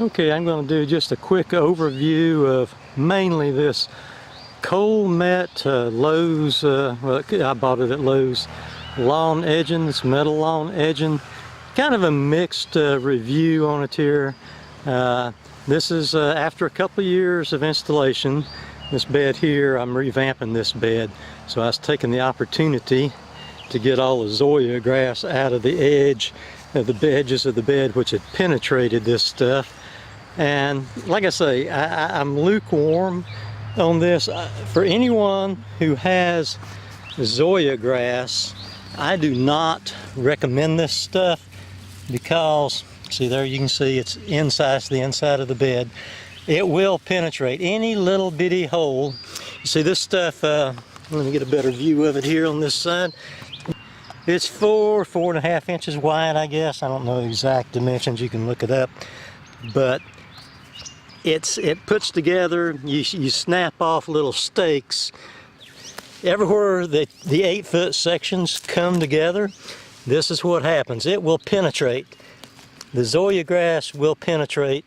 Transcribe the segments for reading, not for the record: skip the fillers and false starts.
Okay, I'm going to do just a quick overview of mainly this Col-Met Lowe's, well, I bought it at Lowe's, lawn edging, this metal lawn edging. Kind of a mixed review on it here. This is after a couple of years of installation. This bed here, I'm revamping this bed. So I was taking the opportunity to get all the Zoysia grass out of the edge of the edges of the bed, which had penetrated this stuff. And like I say, I'm lukewarm on this. For anyone who has Zoysia grass, I do not recommend this stuff because, see there, you can see it's inside the inside of the bed. It will penetrate any little bitty hole. You see this stuff, let me get a better view of it here on this side. It's 4.5 inches wide, I guess. I don't know the exact dimensions, you can look it up. But it puts together, you snap off little stakes. Everywhere the 8-foot sections come together, this is what happens. It will penetrate. The Zoysia grass will penetrate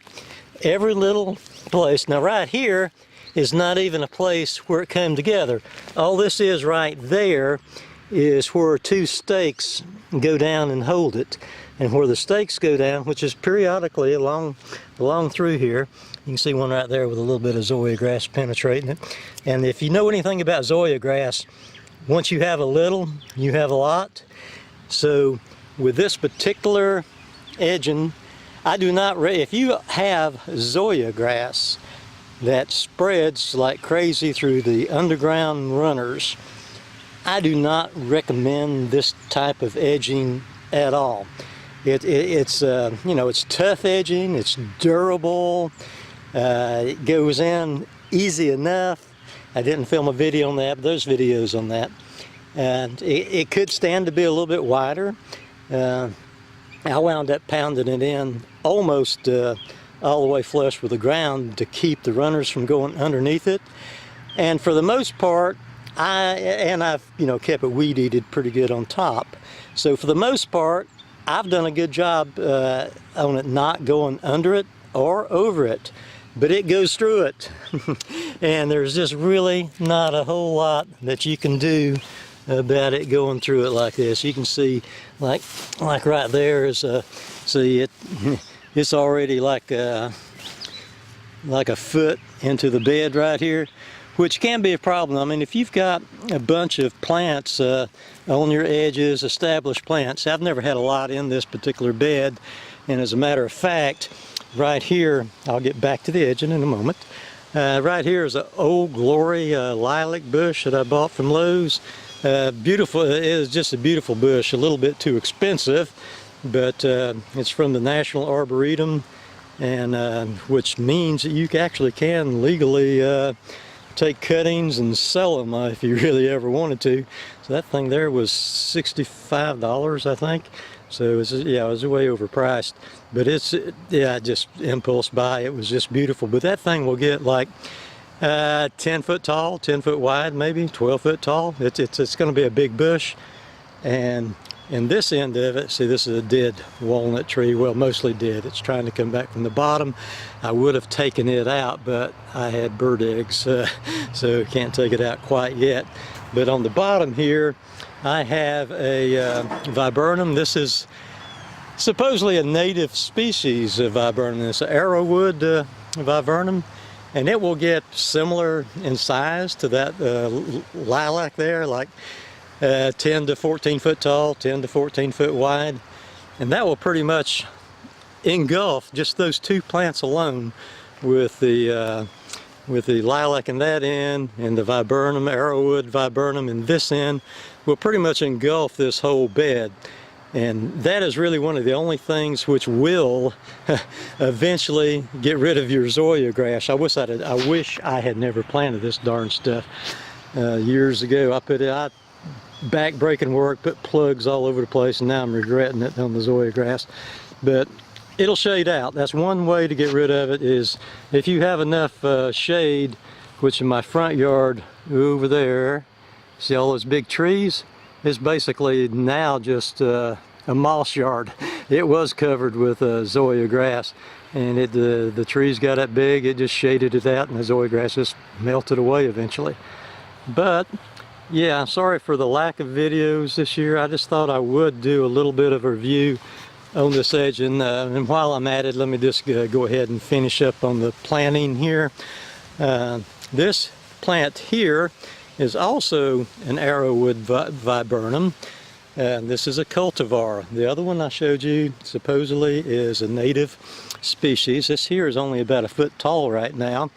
every little place. Now right here is not even a place where it came together. All this is right there is where two stakes go down and hold it. And where the stakes go down, which is periodically along through here, you can see one right there with a little bit of Zoysia grass penetrating it. And if you know anything about Zoysia grass, once you have a little, you have a lot. So with this particular edging, I do not, if you have Zoysia grass that spreads like crazy through the underground runners, I do not recommend this type of edging at all. It's you know, it's tough edging, it's durable, it goes in easy enough. I didn't film a video on that, but there's videos on that. And it could stand to be a little bit wider. I wound up pounding it in almost all the way flush with the ground to keep the runners from going underneath it. And for the most part, I've you know, kept it weed eated pretty good on top. So for the most part, I've done a good job on it not going under it or over it, but it goes through it. And there's just really not a whole lot that you can do about it going through it like this. You can see like right there is see it's already like a foot into the bed right here, which can be a problem. I mean, if you've got a bunch of plants on your edges, established plants, I've never had a lot in this particular bed, and as a matter of fact, right here, I'll get back to the edging in a moment, right here is an Old Glory lilac bush that I bought from Lowe's. Beautiful, it is just a beautiful bush, a little bit too expensive, but it's from the National Arboretum, and which means that you actually can legally take cuttings and sell them if you really ever wanted to. So that thing there was $65, I think. So yeah, it was way overpriced. But it's, yeah, just impulse buy. It was just beautiful. But that thing will get like 10 foot tall, 10 foot wide, maybe 12 foot tall. It's going to be a big bush. And in this end of it, see, this is a dead walnut tree. Well, mostly dead. It's trying to come back from the bottom. I would have taken it out, but I had bird eggs, so can't take it out quite yet. But on the bottom here, I have a viburnum. This is supposedly a native species of viburnum. It's an Arrowwood viburnum, and it will get similar in size to that lilac there, like 10 to 14 foot tall, 10 to 14 foot wide, and that will pretty much engulf just those two plants alone, with the lilac in that end and the viburnum, Arrowwood viburnum in this end, will pretty much engulf this whole bed. And that is really one of the only things which will eventually get rid of your Zoysia grass. I wish I had never planted this darn stuff years ago. I back-breaking work, put plugs all over the place, and now I'm regretting it on the Zoysia grass. But it'll shade out. That's one way to get rid of it, is if you have enough shade, which in my front yard over there, see all those big trees? It's basically now just a moss yard. it was covered with zoysia grass, and the trees got that big, it just shaded it out, and the zoysia grass just melted away eventually. But yeah, I'm sorry for the lack of videos this year. I just thought I would do a little bit of a review on this edge, and while I'm at it, let me just go ahead and finish up on the planting here. This plant here is also an Arrowwood Viburnum. This is a cultivar. The other one I showed you supposedly is a native species. This here is only about a foot tall right now.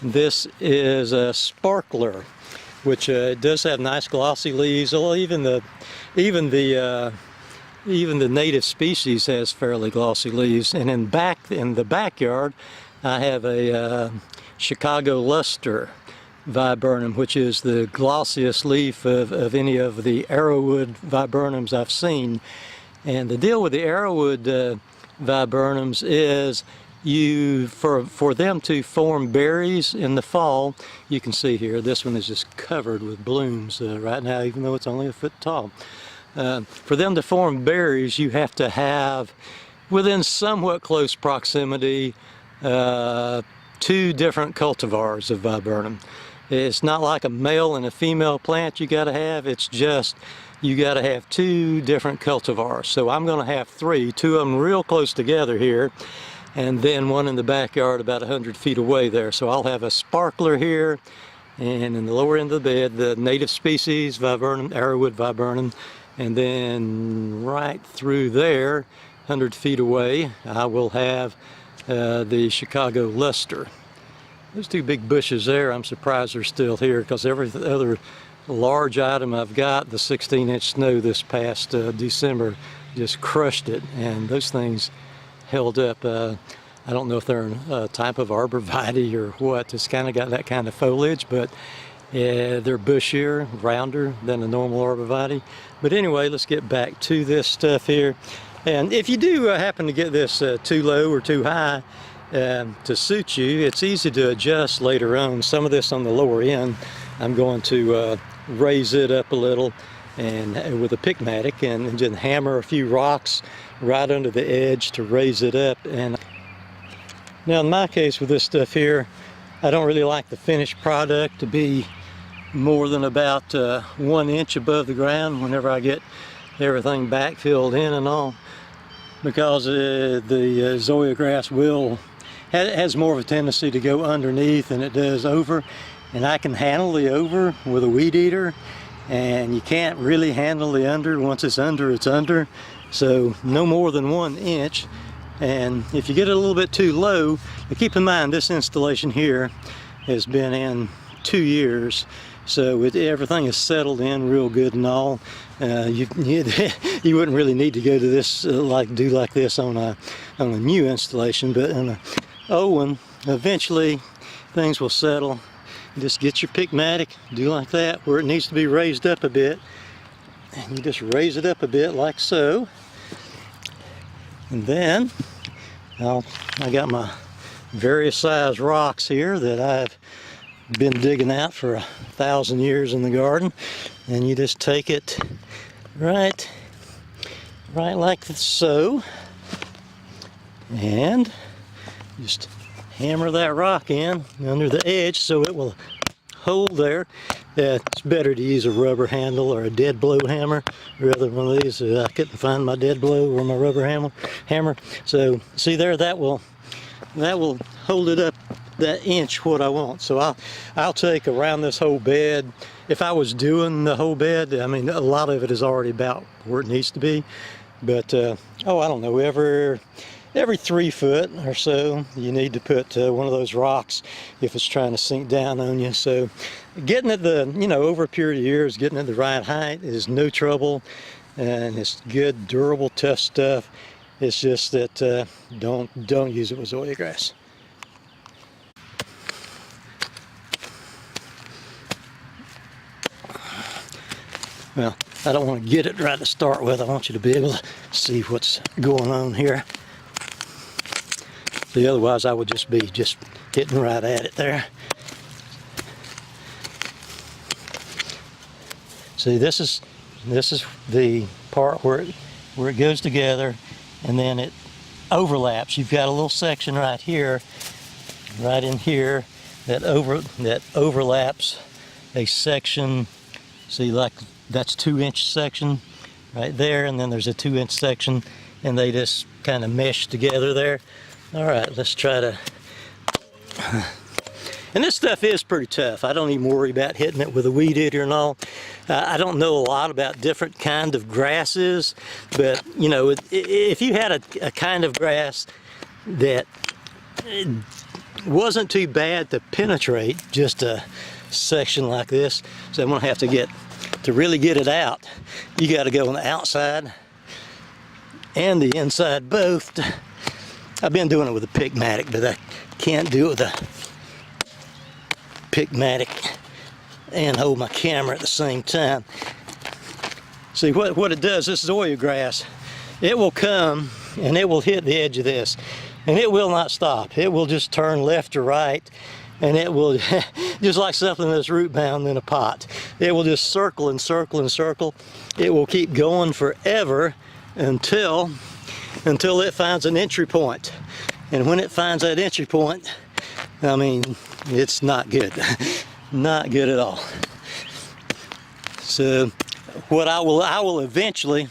This is a sparkler, which does have nice glossy leaves. Well, even the native species has fairly glossy leaves. And in the backyard, I have a Chicago luster viburnum, which is the glossiest leaf of any of the Arrowwood viburnums I've seen. And the deal with the Arrowwood viburnums is for them to form berries in the fall. You can see here, this one is just covered with blooms right now, even though it's only a foot tall. For them to form berries, you have to have, within somewhat close proximity, 2 different cultivars of viburnum. It's not like a male and a female plant you gotta have, it's just you gotta have 2 different cultivars. So I'm gonna have 3, 2 of them real close together here, and then one in the backyard about 100 feet away there. So I'll have a sparkler here, and in the lower end of the bed, the native species viburnum, Arrowwood viburnum, and then right through there, 100 feet away, I will have the Chicago luster. Those 2 big bushes there, I'm surprised they're still here, because every other large item I've got, the 16-inch snow this past December just crushed it, and those things held up. I don't know if they're a type of arborvitae or what. It's kind of got that kind of foliage, but they're bushier, rounder than a normal arborvitae. But anyway, let's get back to this stuff here. And if you do happen to get this too low or too high to suit you, it's easy to adjust later on. Some of this on the lower end, I'm going to raise it up a little and with a pickmatic and just hammer a few rocks right under the edge to raise it up. And now in my case with this stuff here, I don't really like the finished product to be more than about 1 inch above the ground whenever I get everything backfilled in and all, because the zoysia grass has more of a tendency to go underneath than it does over, and I can handle the over with a weed eater, and you can't really handle the under. Once it's under, it's under. So no more than 1 inch. And if you get it a little bit too low, but keep in mind this installation here has been in 2 years, so everything is settled in real good and all. You wouldn't really need to go to this do like this on a new installation, but on an old one, eventually things will settle. Just get your pickmatic, do like that, where it needs to be raised up a bit, and you just raise it up a bit like so. And then I got my various size rocks here that I've been digging out for 1,000 years in the garden, and you just take it right like so, and just hammer that rock in under the edge so it will hold there. It's better to use a rubber handle or a dead blow hammer rather than one of these. I couldn't find my dead blow or my rubber hammer. So see there, that will hold it up that inch what I want. So I'll take around this whole bed. If I was doing the whole bed, I mean a lot of it is already about where it needs to be, but I don't know, every 3 foot or so you need to put one of those rocks if it's trying to sink down on you. So getting it over a period of years, getting it the right height is no trouble, and it's good, durable, tough stuff. It's just that don't use it with zoysia grass. Well, I don't want to get it right to start with. I want you to be able to see what's going on here. See, otherwise I would just be hitting right at it there. See, this is the part where it goes together, and then it overlaps. You've got a little section right here, right in here, that overlaps a section. See, like that's 2-inch section right there, and then there's a 2-inch section, and they just kind of mesh together there. All right, let's try to. And this stuff is pretty tough. I don't even worry about hitting it with a weed eater and all. I don't know a lot about different kind of grasses, but you know, if you had a kind of grass that wasn't too bad to penetrate just a section like this, so I'm gonna have to really get it out, you got to go on the outside and the inside both. I've been doing it with a Pickmatic, but I can't do it with a Pickmatic and hold my camera at the same time. See what it does, this Zoysia grass, it will come and it will hit the edge of this, and it will not stop. It will just turn left or right, and it will, just like something that's root bound in a pot, it will just circle and circle and circle. It will keep going forever until it finds an entry point. And when it finds that entry point, I mean, it's not good. Not good at all. So what I will eventually,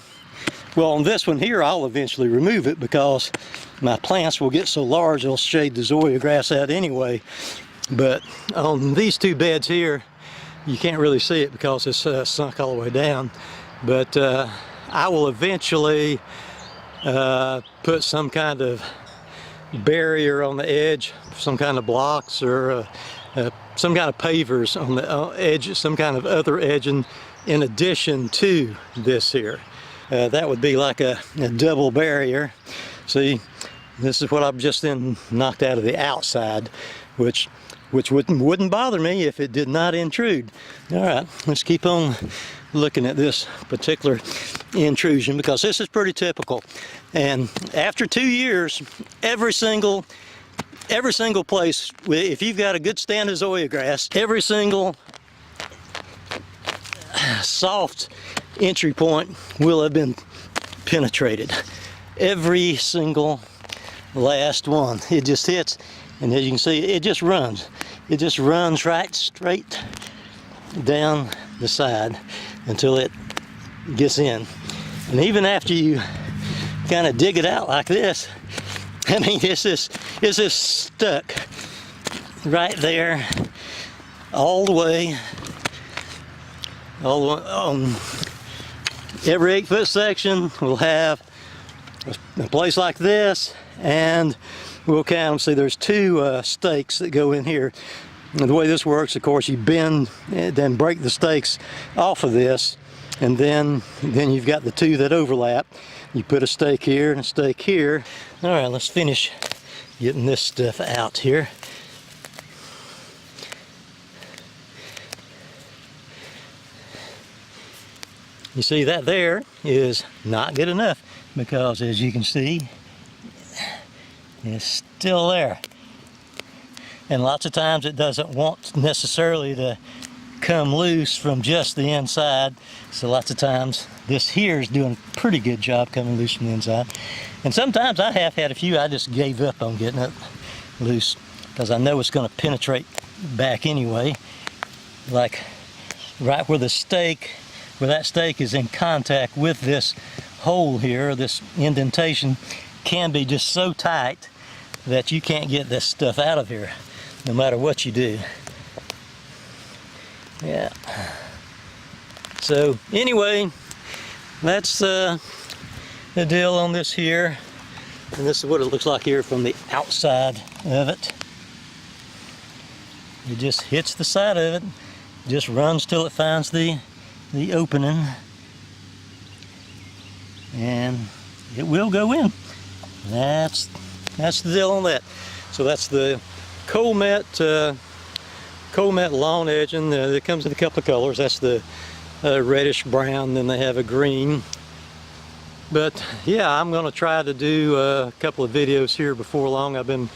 well, on this one here, I'll eventually remove it because my plants will get so large they'll shade the Zoysia grass out anyway. But on these two beds here, you can't really see it because it's sunk all the way down. But I will eventually put some kind of barrier on the edge, some kind of blocks, or some kind of pavers on the edge, some kind of other edging in addition to this here. That would be like a double barrier. See, this is what I've just then knocked out of the outside, which wouldn't bother me if it did not intrude. All right, let's keep on looking at this particular intrusion because this is pretty typical. And after 2 years, every single place, if you've got a good stand of Zoysia grass, every single soft entry point will have been penetrated. Every single last one. It just hits, and as you can see, it just runs. It just runs right straight down the side until it gets in. And even after you kind of dig it out like this, I mean, it's just stuck right there all the way on. Every 8-foot section will have a place like this, and we'll count them. See, there's 2 stakes that go in here. And the way this works, of course, you bend, then break the stakes off of this, and then you've got the 2 that overlap. You put a stake here and a stake here. All right, let's finish getting this stuff out here. You see, that there is not good enough because, as you can see, it's still there. And lots of times it doesn't want necessarily to come loose from just the inside. So lots of times this here is doing a pretty good job coming loose from the inside. And sometimes I have had a few I just gave up on getting it loose because I know it's going to penetrate back anyway. Like right where the stake, where that stake is in contact with this hole here, this indentation, can be just so tight that you can't get this stuff out of here no matter what you do. Yeah. So anyway, that's the deal on this here, and this is what it looks like here from the outside of it. It just hits the side of it, just runs till it finds the opening, and it will go in. That's the deal on that. So that's the Col-Met lawn edging. It comes in a couple of colors. That's the reddish brown, then they have a green. But yeah, I'm going to try to do a couple of videos here before long. I've been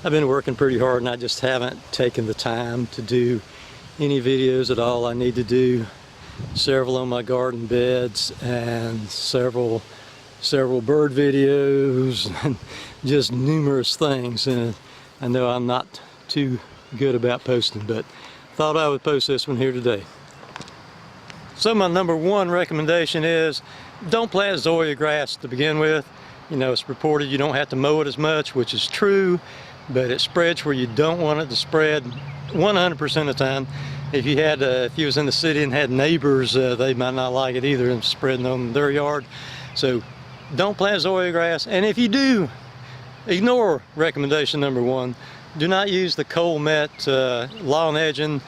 working pretty hard, and I just haven't taken the time to do any videos at all. I need to do several on my garden beds and several several bird videos, and just numerous things. And I know I'm not too good about posting, but thought I would post this one here today. So my number one recommendation is don't plant Zoysia grass to begin with. You know, it's reported you don't have to mow it as much, which is true, but it spreads where you don't want it to spread 100% of the time. If you was in the city and had neighbors, they might not like it either and spreading on their yard. So don't plant Zoysia grass. And if you do, ignore recommendation number one. Do not use the Col-Met lawn edging,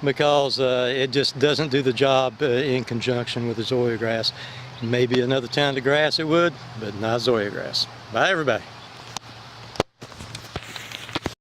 because it just doesn't do the job in conjunction with the Zoysia grass. Maybe another time to grass it would, but not Zoysia grass. Bye everybody.